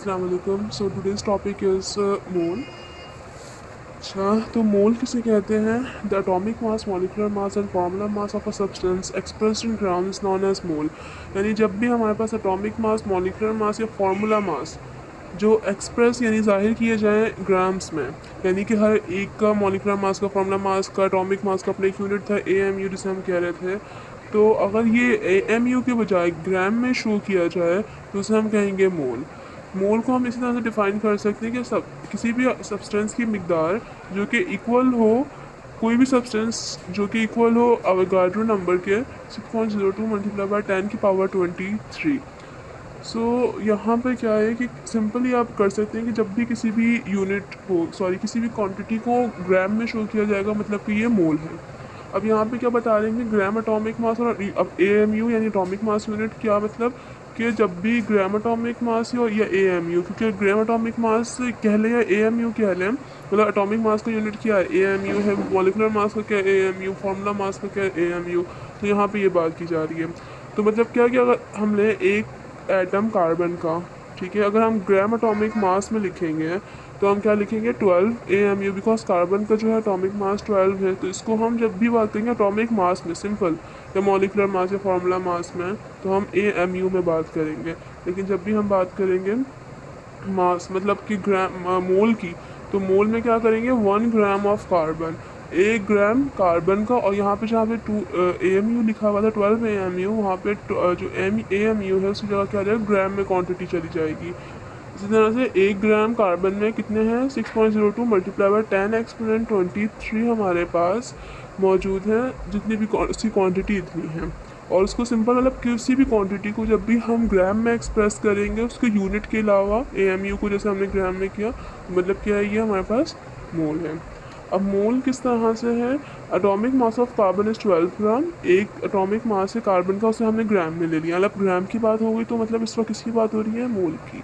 अस्सलाम वालेकुम। So today's topic is mole. अच्छा, तो मोल किसे कहते हैं? The atomic mass, molecular mass and formula mass of a substance expressed in grams known as mole. यानी जब भी हमारे पास एटॉमिक मास, मॉलिक्यूलर मास या फार्मूला मास जो एक्सप्रेस यानी जाहिर किए जाएँ ग्राम्स में, यानी कि हर एक का मॉलिक्यूलर मास का, फार्मूला मास का, एटॉमिक मास का अपना एक यूनिट था AMU जिसे हम कह रहे थे। तो अगर ये AMU के बजाय ग्राम में शो किया जाए तो उसे हम कहेंगे मोल। मोल को हम इसी तरह से डिफाइन कर सकते हैं कि सब किसी भी सब्सटेंस की मिकदार जो कि इक्वल हो, कोई भी सब्सटेंस जो कि इक्वल हो अवोगाड्रो नंबर के 6.02 मल्टीप्लाई बाय 10⁻23। सो यहाँ पे क्या है कि सिंपली आप कर सकते हैं कि जब भी किसी भी यूनिट को, सॉरी, किसी भी क्वांटिटी को ग्राम में शो किया जाएगा मतलब कि ये मोल है। अब यहाँ पे क्या बता रहे हैं कि ग्राम एटॉमिक मास और अब AMU यानी एटॉमिक मास यूनिट, क्या मतलब कि जब भी ग्राम एटॉमिक मास हो या AMU, क्योंकि ग्राम एटॉमिक मास कह लें या AMU कह लें, मतलब एटॉमिक मास का यूनिट क्या है AMU है, मॉलिक्यूलर मास का क्या है AMU, फार्मूला मास का क्या है AMU। तो यहाँ पे ये बात की जा रही है। तो मतलब क्या कि अगर हमने एक एटम कार्बन का, ठीक है, अगर हम ग्राम एटॉमिक मास में लिखेंगे तो हम क्या लिखेंगे 12 AMU, बिकॉज कार्बन का जो है एटॉमिक मास 12 है। तो इसको हम जब भी बात करेंगे एटॉमिक मास में सिंपल, या मॉलिक्यूलर मास या फार्मूला मास में, तो हम AMU में बात करेंगे। लेकिन जब भी हम बात करेंगे मास मतलब कि ग्राम मोल की, तो मोल में क्या करेंगे 1 gram of carbon, 1 gram carbon का। और यहाँ पे जहाँ पे AMU लिखा हुआ था 12 AMU, वहाँ पे जो AMU है उसकी जगह क्या आ जाएगा, ग्राम में क्वांटिटी चली जाएगी। इसी तरह से 1 ग्राम कार्बन में कितने हैं 6.02 मल्टीप्लाई बाय 10⁻23 हमारे पास मौजूद हैं, जितनी भी उसकी क्वांटिटी इतनी है। और उसको सिंपल मतलब किसी भी क्वांटिटी को जब भी हम ग्राम में एक्सप्रेस करेंगे उसके यूनिट के अलावा, AMU को जैसे हमने ग्राम में किया, मतलब क्या है, ये हमारे पास मोल है। अब मोल किस तरह से है? Atomic mass of carbon is 12 ग्राम। एक एटॉमिक मास है कार्बन का, उसे हमने ग्राम में ले लिया, मतलब ग्राम की बात हो गई। तो मतलब इस वक्त किसकी बात हो रही है? मोल की।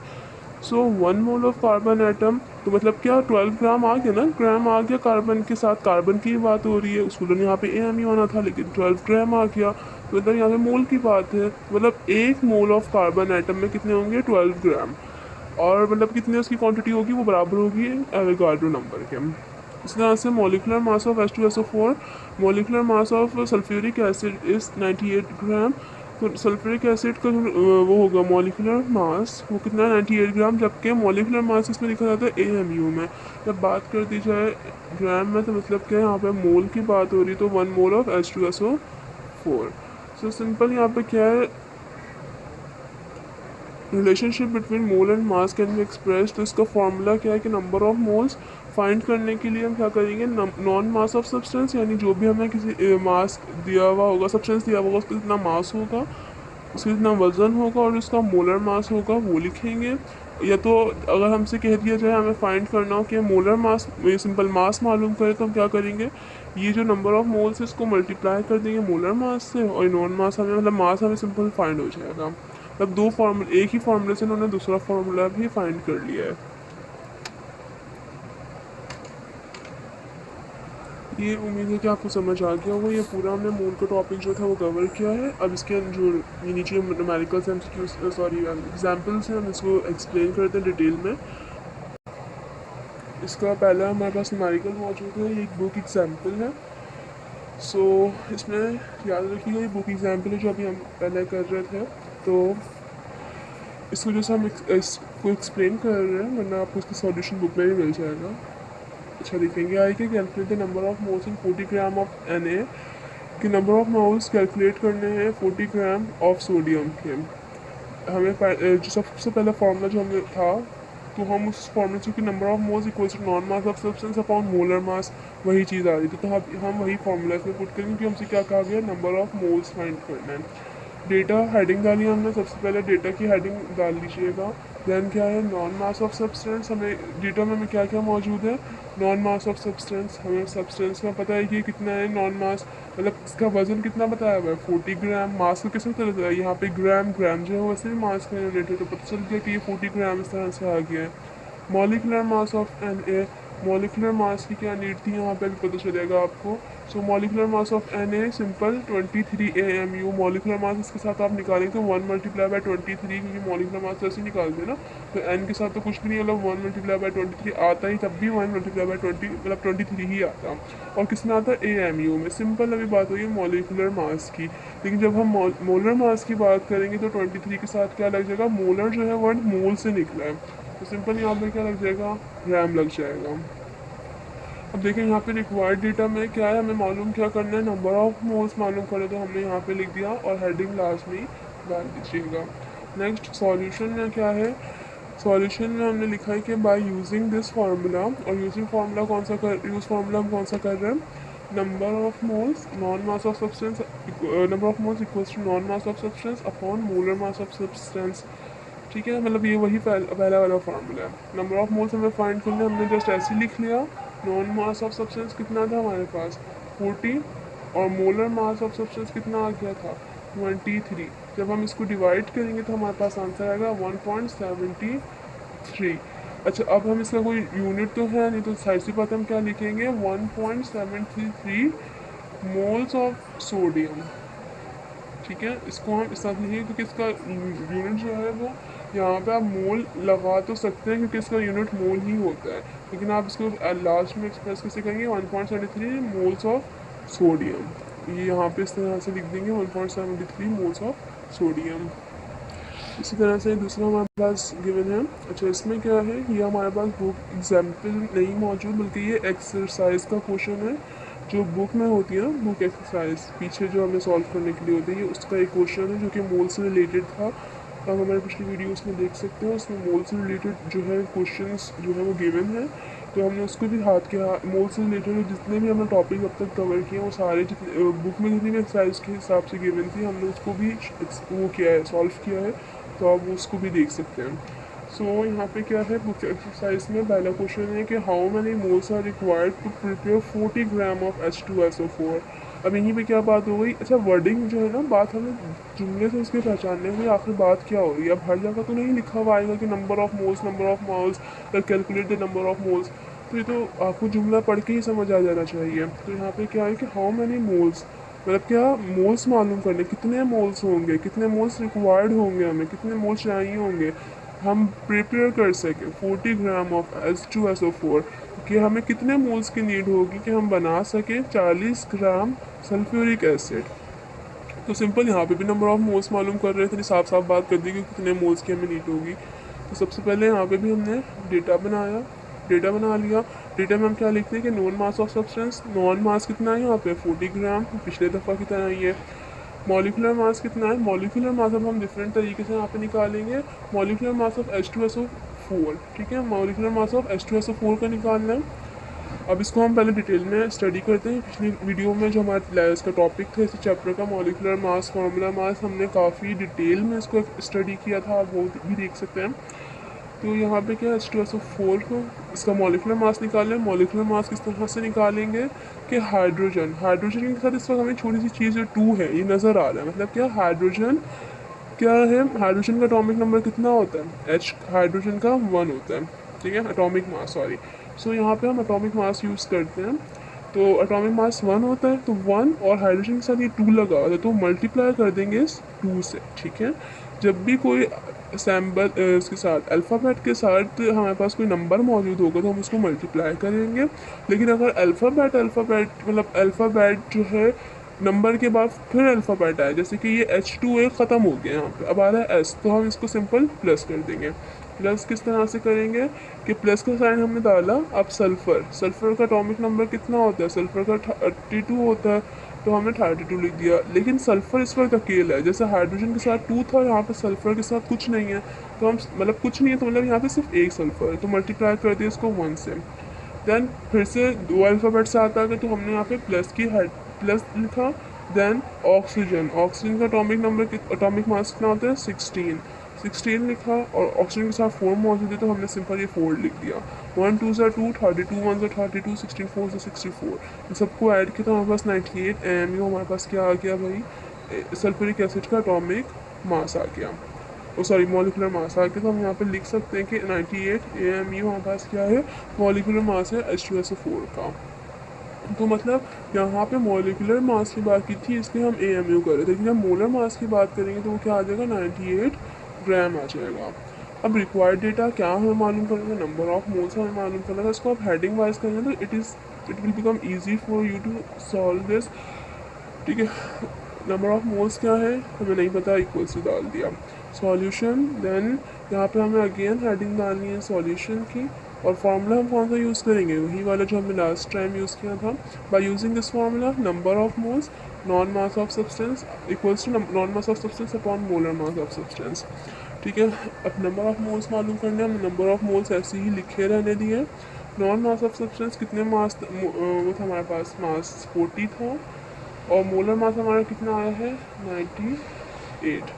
सो 1 मोल ऑफ कार्बन एटम, तो मतलब क्या 12 ग्राम आ गया ना, ग्राम आ गया, कार्बन के साथ कार्बन की बात हो रही है। उसको तो यहाँ पे AMU आना था लेकिन 12 ग्राम आ गया, तो मतलब यहाँ पे मोल की बात है। मतलब 1 मोल ऑफ कार्बन एटम में कितने होंगे 12 ग्राम। और मतलब कितने उसकी क्वांटिटी होगी, वो बराबर होगी एवोगाड्रो नंबर के। इस तरह से molecular mass of H2SO4, molecular mass of sulphuric acid is 98 ग्राम। तो सल्फ्यूरिक एसिड का जो वो होगा मॉलिकुलर मास, वो कितना 98 ग्राम, जबकि मॉलिकुलर मास इसमें लिखा जाता है AMU में। जब बात कर दी जाए ग्राम में तो मतलब क्या, यहाँ पे मोल की बात हो रही, तो 1 mole of H2SO4। So simple यहाँ पे क्या है, relationship between mole and mass can be express. तो इसका फॉर्मूला क्या है कि नंबर ऑफ मोल्स फाइंड करने के लिए हम क्या करेंगे, नॉन मास ऑफ सब्सटेंस, यानी जो भी हमें किसी मास दिया हुआ होगा, सब्सटेंस दिया हुआ होगा, उसका कितना मास होगा, उसका कितना वजन होगा और उसका मोलर मास होगा वो लिखेंगे। या तो अगर हमसे कह दिया जाए हमें फाइंड करना हो कि मोलर मास, ये सिंपल मास मालूम करें, तो हम क्या करेंगे, ये जो नंबर ऑफ मोल्स है इसको मल्टीप्लाई कर देंगे मोलर मास से, और नॉन मास हमें, मतलब मास हमें सिंपल फाइंड हो जाएगा। मतलब दो फार्मूले, एक ही फार्मूले से उन्होंने दूसरा फार्मूला भी फाइंड कर लिया है। ये उम्मीद है कि आपको समझ आ गया होगा। ये पूरा हमने मोल का टॉपिक जो था वो कवर किया है। अब इसके जो ये नीचे न्यूमेरिकल्स MCQs, सॉरी एग्जाम्पल्स हैं, हम इसको एक्सप्लेन करते हैं डिटेल में। इसका पहला हमारे पास न्यूमेरिकल मौजूद है, ये एक बुक एग्जाम्पल है। सो इसमें याद रखिएगा ये बुक एग्जाम्पल है जो अभी हम पहले कर रहे थे। तो इसको जैसे हम इसको एक्सप्लेन कर रहे हैं, वरना आपको इसका सॉल्यूशन बुक में भी मिल जाएगा। अच्छा देखेंगे, आई के calculate the number of moles in 40 gram of Na, कि नंबर ऑफ मोल्स कैलकुलेट करने हैं 40 ग्राम ऑफ सोडियम के। हमें जो सबसे पहला फार्मूला जो हमें था, तो हम उस फार्मूला से कि number of moles equal to known mass of substance upon molar mass, वही चीज़ आ रही थी। तो हम वही फार्मूला इसमें पुट करेंगे कि हमसे क्या कहा गया, नंबर ऑफ मोल्स फाइंड करना है। डेटा हेडिंग डाली हमने, सबसे पहले डेटा की हेडिंग डाल लीजिएगा। देन क्या है, नॉन मास ऑफ सब्सटेंस, हमें डेटा में हमें क्या क्या मौजूद है, नॉन मास ऑफ सब्सटेंस, हमें सब्सटेंस का पता है कि कितना है नॉन मास, मतलब इसका वजन कितना बताया हुआ है 40 ग्राम। मास का किस तरह है, यहाँ पे ग्राम, ग्राम जो है वैसे भी मास का यूनिट है, तो पता चल गया कि ये 40 ग्राम इस तरह से आ गया है। Molecular mass of Na, molecular mass की क्या नीड थी यहाँ पे भी पता चलेगा आपको। So molecular mass of an example 23 AMU। Molecular mass इसके साथ आप निकालेंगे तो 1 मल्टीप्लाई बाय 23, क्योंकि मॉलिकुलर मास ऐसे ही निकालते हैं ना, तो एन के साथ तो कुछ भी नहीं, मतलब 1 मल्टीप्लाई बाय 23 आता ही, तब भी 1 मल्टीप्लाई बाय 20 मतलब 23 ही आता। और किस में आता है AMU में। सिंपल अभी बात हुई है मॉलिकुलर मास की, लेकिन जब हम मोलर मास की बात करेंगे तो 23 के साथ क्या लग जाएगा, मोलर जो है वर्ड मोल से निकला है, तो सिंपल यहाँ पे क्या लग जाएगा, ग्राम लग जाएगा। अब देखिए यहाँ पे रिक्वायर्ड डेटा में क्या है, हमें मालूम क्या करना है, नंबर ऑफ मोल्स मालूम करें, तो हमने यहाँ पे लिख दिया और हेडिंग लास्ट में डाल दीजिएगा। नेक्स्ट सॉल्यूशन में क्या है, सॉल्यूशन में हमने लिखा है कि बाय यूजिंग दिस फार्मूला, और यूजिंग फार्मूला कौन सा कर, यूज फार्मूला हम कौन सा कर रहे हैं, number of moles known mass of substance, number of moles equals to known mass of substance upon molar mass of substance. ठीक है, मतलब ये वही पहला वाला फार्मूला है। नंबर ऑफ मोल्स हमें फाइंड करना है, हमने जस्ट ऐसे ही लिख लिया। नॉन मास ऑफ सब्सटेंस कितना था हमारे पास 40, और मोलर मास ऑफ सब्सटेंस कितना आ गया था 23। जब हम इसको डिवाइड करेंगे तो हमारे पास आंसर आएगा 1.73। अच्छा, अब हम इसका कोई यूनिट तो है नहीं, तो साइड से बात हम क्या लिखेंगे, 1.733 मोल्स ऑफ सोडियम। ठीक है, इसको हम इस साथ लिखेंगे क्योंकि इसका यूनिट जो है वो, यहाँ पे आप मोल लगा तो सकते हैं क्योंकि इसका यूनिट मोल ही होता है, लेकिन आप इसको लास्ट में एक्सप्रेस कैसे करेंगे, 1.73 मोल्स ऑफ सोडियम। ये यहाँ पे इस तरह से लिख देंगे 1.73 मोल्स ऑफ सोडियम। इसी तरह से दूसरा हमारे पास गिवन है। अच्छा, इसमें क्या है, ये हमारे पास बुक एग्जाम्पल नहीं मौजूद, बल्कि ये एक्सरसाइज का क्वेश्चन है जो बुक में होती है ना, बुक एक्सरसाइज पीछे जो हमें सॉल्व करने के लिए होती है, उसका एक क्वेश्चन है जो कि मोल से रिलेटेड था। आप हमारे पिछली वीडियोस में देख सकते हो, उसमें मोल से रिलेटेड जो है क्वेश्चंस जो है वो गिवन है, तो हमने उसको भी हाथ के मोल से रिलेटेड जितने भी हमने टॉपिक अब तक कवर किए, वो सारे जितने बुक में जितनी भी एक्सरसाइज के हिसाब से गिवन थी, हमने उसको भी वो किया है, सॉल्व किया है, तो आप उसको भी देख सकते हैं। सो यहाँ पे क्या है, बुक एक्सरसाइज में पहला क्वेश्चन है कि how many moles are required to prepare 40 gram of H2SO4। अब यहीं पे क्या बात हो गई, अच्छा वर्डिंग जो है ना, बात हमें जुमले से उसके पहचानने में आखिर बात क्या हो रही है। अब हर जगह तो नहीं लिखा हुआ आएगा कि number of moles calculate the number of moles, तो ये तो आपको जुमला पढ़ के ही समझ आ जाना चाहिए। तो यहाँ पे क्या है कि हाउ मैनी मोल्स, मतलब क्या मोल्स मालूम करने, कितने मोल्स होंगे, कितने मोल्स रिक्वायर्ड होंगे, हमें कितने मोल्स चाहिए होंगे हम प्रिपेयर कर सकें 40 ग्राम ऑफ H2SO4, कि हमें कितने मोल्स की नीड होगी कि हम बना सकें 40 ग्राम सल्फ्यूरिक एसिड। तो सिंपल यहाँ पे भी नंबर ऑफ मोल्स मालूम कर रहे थे, साफ साफ बात कर दी कि कितने मोल्स की हमें नीड होगी। तो सबसे पहले यहाँ पे भी हमने डेटा बनाया, डेटा बना लिया। डेटा में हम क्या लिखते हैं कि known mass of substance, known mass कितना है यहाँ पे 40 ग्राम, पिछले दफ़ा की तरह ही है। मॉलिकुलर मास कितना है, मॉलिकुलर मास अब हम डिफरेंट तरीके से यहाँ पे निकालेंगे। मॉलिकुलर मास ऑफ H2SO4, ठीक है, मॉलिकुलर मास ऑफ H2SO4 का निकालना है। अब इसको हम पहले डिटेल में स्टडी करते हैं। पिछली वीडियो में जो हमारा इसका टॉपिक था इस चैप्टर का, मॉलिकुलर मास फार्मूला मास, हमने काफ़ी डिटेल में इसको स्टडी किया था, आप वो भी देख सकते हैं। तो यहाँ पे क्या है, H2SO4 को इसका मॉलिकुलर मास निकालें। मॉलिकुलर मास किस तरह से निकालेंगे कि हाइड्रोजन, हाइड्रोजन के साथ इस वक्त हमें छोटी सी चीज़ जो 2 है ये नज़र आ रहा है, मतलब क्या हाइड्रोजन क्या है, हाइड्रोजन का एटॉमिक नंबर कितना होता है, H हाइड्रोजन का 1 होता है, ठीक है, एटॉमिक मास सॉरी। सो यहाँ पे हम एटॉमिक मास यूज़ करते हैं, तो एटॉमिक मास 1 होता है, तो 1 और हाइड्रोजन के साथ ये 2 लगा होता है, तो मल्टीप्लाई कर देंगे इस 2 से, ठीक है। जब भी कोई सैम्बल उसके साथ अल्फ़ाबेट के साथ हमारे पास कोई नंबर मौजूद होगा तो हम उसको मल्टीप्लाई करेंगे। लेकिन अगर अल्फ़ाबेट मतलब अल्फ़ाबेट जो है नंबर के बाद फिर अल्फ़ाबेट आए, जैसे कि ये H2A ख़त्म हो गया यहाँ पे, अब आ रहा है S, तो हम इसको सिंपल प्लस कर देंगे। प्लस किस तरह से करेंगे कि प्लस का साइन हमने डाला, अब सल्फ़र का एटॉमिक नंबर कितना होता है, सल्फ़र का 32 होता है, तो हमने 32 लिख दिया। लेकिन सल्फ़र इस वक्त अकेला है, जैसे हाइड्रोजन के साथ 2 था, यहाँ पे सल्फ़र के साथ कुछ नहीं है, तो हम मतलब कुछ नहीं है तो मतलब यहाँ पे सिर्फ एक सल्फ़र है, तो मल्टीप्लाई कर दिया इसको 1 से। देन फिर से 2 अल्फ़ाबेट साथ आ गए, तो हमने यहाँ पे प्लस लिखा। देन ऑक्सीजन का एटॉमिक नंबर एटॉमिक मास कितना होता है 16 लिखा, और ऑक्सीजन के साथ 4 मौजूद है, तो हमने सिंपल ये 4 लिख दिया। 1 2 से 2, 32 1 से 32, 16 4 से 64, इन सबको ऐड किया तो हमारे पास 98 AMU हमारे पास क्या आ गया भाई, सल्फ्यूरिक एसिड का एटॉमिक मास आ गया। सॉरी मॉलिकुलर मास आके तो हम यहाँ पे लिख सकते हैं कि 98 AMU हमारे पास क्या है, मॉलिकुलर मास है H2SO4 का। तो मतलब यहाँ पे मॉलिकुलर मास की बात की थी इसलिए हम AMU कर रहे थे, लेकिन जब मोलर मास की बात करेंगे तो वो क्या आ जाएगा, 98 ग्राम आ जाएगा। अब रिक्वायर्ड डेटा क्या हमें मालूम करना है, नंबर ऑफ मोल्स हमें मालूम करना था। इसको आप हेडिंग वाइज करेंगे तो it will become easy for you to solve this. ठीक है, नंबर ऑफ मोल्स क्या है हमें नहीं पता, इक्वल्स टू डाल दिया। सॉल्यूशन, देन यहाँ पे हमें अगेन हेडिंग डालनी है सॉल्यूशन की, और फार्मूला हम कौन सा यूज़ करेंगे, वही वाला जो हमने लास्ट टाइम यूज़ किया था। By using this formula, number of moles known mass of substance equals to known mass of substance upon molar mass of substance. ठीक है, अब नंबर ऑफ मोल्स मालूम करने, हमने नंबर ऑफ मोल्स ऐसे ही लिखे रहने दिए। नॉन मास ऑफ सब्सटेंस कितने मास वो था हमारे पास, मास 40 था, और मोलर मास हमारा कितना आया है, 98।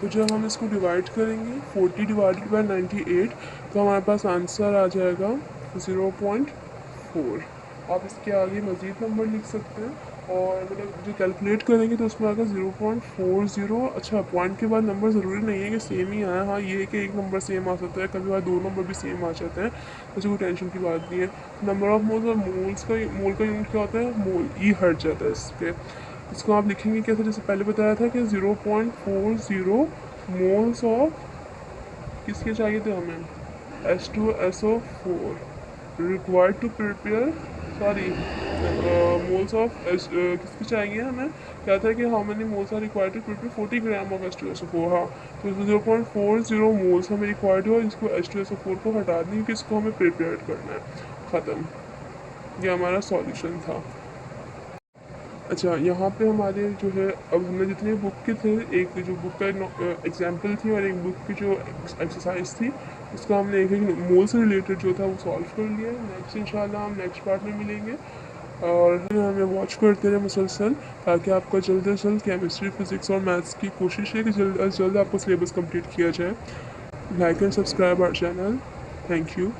तो जब हम इसको डिवाइड करेंगे 40 डिवाइडेड बाय 98, तो हमारे पास आंसर आ जाएगा 0.4। आप इसके आगे मज़ीद नंबर लिख सकते हैं, और मतलब जो कैलकुलेट करेंगे तो उसमें आएगा 0.40। अच्छा, पॉइंट के बाद नंबर ज़रूरी नहीं है कि सेम ही आए, हाँ ये है कि एक नंबर सेम आ सकता है, कभी बार दो नंबर भी सेम आ जाते हैं, ऐसे कोई टेंशन की बात नहीं है। नंबर ऑफ मोल्स और मोल का यूनिट क्या होता है, मोल, ई हट जाता है इस पर। इसको आप लिखेंगे कैसे, जैसे पहले बताया था कि 0.40 मोल्स ऑफ किसके चाहिए थे हमें, H2SO4 required to prepare, sorry moles of किसके चाहिए हमें, क्या था कि how many moles are required to prepare 40 gram of H2SO4। हाँ, तो 0.40 मोल्स हमें रिक्वायर्ड हुआ, इसको H2SO4 को हटा दें क्योंकि इसको हमें प्रिपेयर करना है। ख़त्म, ये हमारा सॉल्यूशन था। अच्छा, यहाँ पे हमारे जो है, अब हमने जितने बुक के थे, एक जो बुक का एग्जाम्पल थी और एक बुक की जो एक्सरसाइज थी, उसका हमने एक एक मोल से रिलेटेड जो था वो सॉल्व कर लिया। नेक्स्ट इंशाल्लाह हम नेक्स्ट पार्ट में मिलेंगे, और हमें वॉच करते रहे मुसलसल, ताकि आपका जल्द से जल्द केमिस्ट्री, फिज़िक्स और मैथ्स की कोशिश है कि जल्द अज जल्द आपको सिलेबस कंप्लीट किया जाए। Like and subscribe our channel. Thank you.